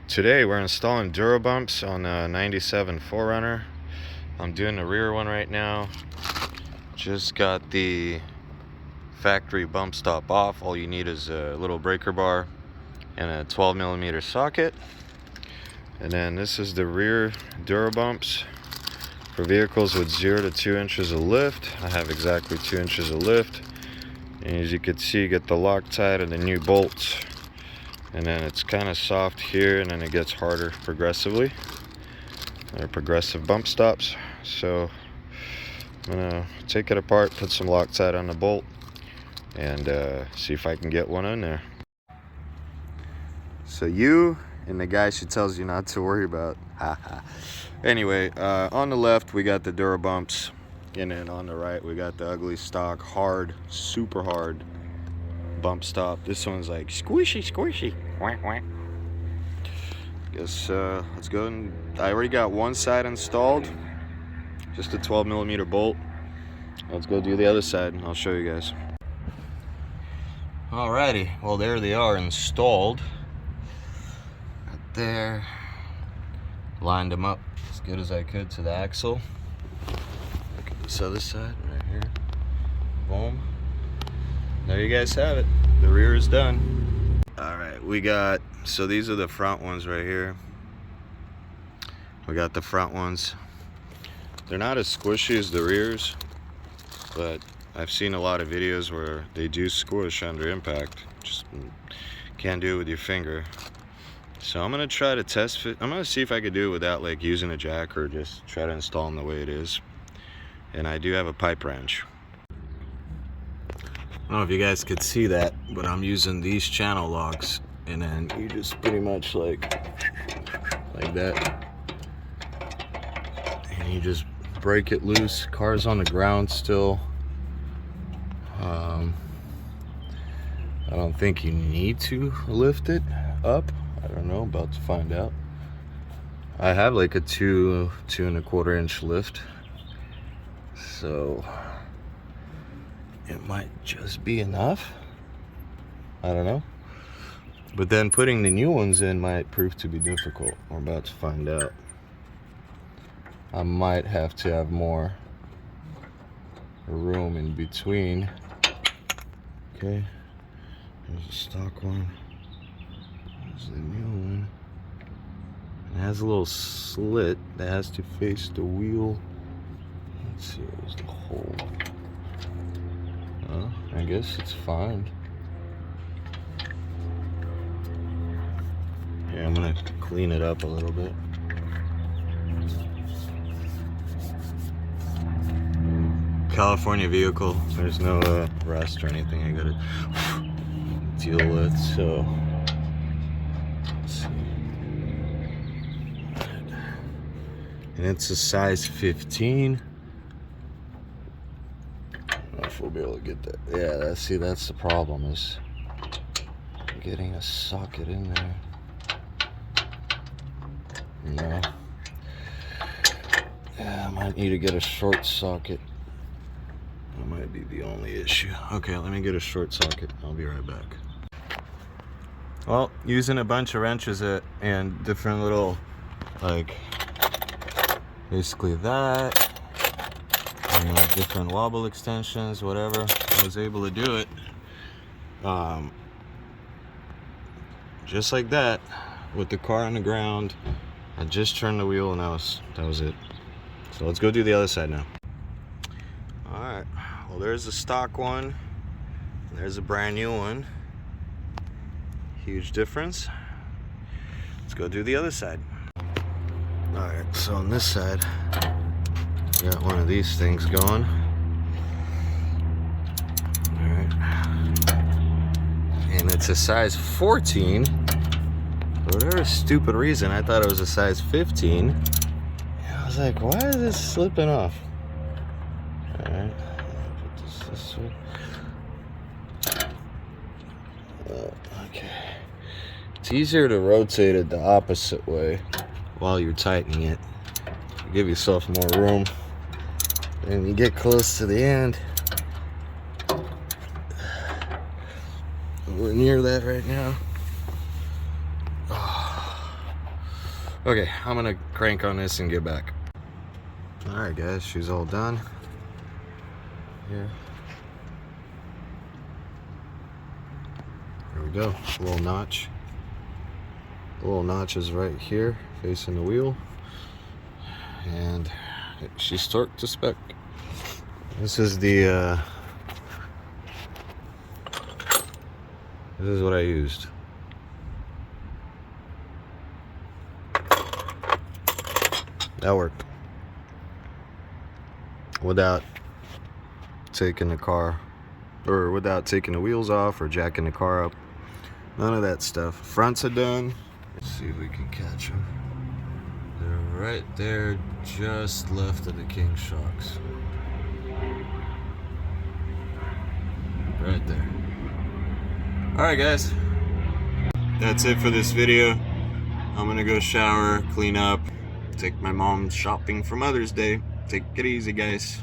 Today we're installing Durobumps on a 97 4runner. I'm doing the rear one right now. Just got the factory bump stop off. All you need is a little breaker bar and a 12mm socket. And then this is the rear Durobumps for vehicles with 0 to 2 inches of lift. I have exactly 2 inches of lift. And as you can see, you get the Loctite and the new bolts. And then it's kind of soft here, and then it gets harder progressively. They're progressive bump stops. So I'm gonna take it apart, put some Loctite on the bolt, and see if I can get one in there. So you and the guy she tells you not to worry about. Anyway, on the left we got the Durobumps, and then on the right we got the ugly stock hard, super hard bump stop. This one's like squishy. Whack, whack. Guess let's go. And I already got one side installed, just a 12mm bolt. Let's go do the other side and I'll show you guys. Alrighty, well there they are installed. Right there. Lined them up as good as I could to the axle. Look at this other side right here. Boom. There you guys have it. The rear is done. Alright, we got, so these are the front ones right here. We got the front ones. They're not as squishy as the rears, but I've seen a lot of videos where they do squish under impact. Just can't do it with your finger. So I'm gonna try to test fit. I'm gonna see if I could do it without like using a jack, or just try to install them the way it is. And I do have a pipe wrench. I don't know if you guys could see that, but I'm using these channel locks, and then you just pretty much like that, and you just break it loose. Car's on the ground still. I don't think you need to lift it up. I don't know, about to find out. I have like a 2 1/4 inch lift, so it might just be enough. I don't know. But then putting the new ones in might prove to be difficult. We're about to find out. I might have to have more room in between. Okay. There's a stock one. There's the new one. It has a little slit that has to face the wheel. Let's see, where's the hole? I guess it's fine. Yeah, I'm gonna clean it up a little bit. California vehicle. There's no rust or anything I gotta deal with, so let's see. And it's a size 15. If we'll be able to get that. Yeah, see, that's the problem, is getting a socket in there. No. Yeah, I might need to get a short socket. That might be the only issue. Okay, let me get a short socket. I'll be right back. Well, using a bunch of wrenches and different little, like, basically that. And different wobble extensions, whatever, I was able to do it just like that, with the car on the ground. I just turned the wheel and that was it. So let's go do the other side now. All right, well there's the stock one, there's a brand new one. Huge difference. Let's go do the other side. All right, so on this side got one of these things going. Alright. And it's a size 14. For whatever stupid reason, I thought it was a size 15. And I was like, why is this slipping off? Alright. Put this way. Okay. It's easier to rotate it the opposite way while you're tightening it. Give yourself more room. And you get close to the end. We're near that right now. Okay, I'm gonna crank on this and get back. Alright guys, she's all done. Here. There we go. A little notch. The little notch is right here, facing the wheel. And she's torqued to spec. This is the this is what I used. That worked. Without taking the car, or without taking the wheels off or jacking the car up. None of that stuff. Fronts are done. Let's see if we can catch them. They're right there, just left of the king shocks. Right there. Alright guys, that's it for this video. I'm gonna go shower, clean up, take my mom shopping for Mother's Day. Take it easy guys.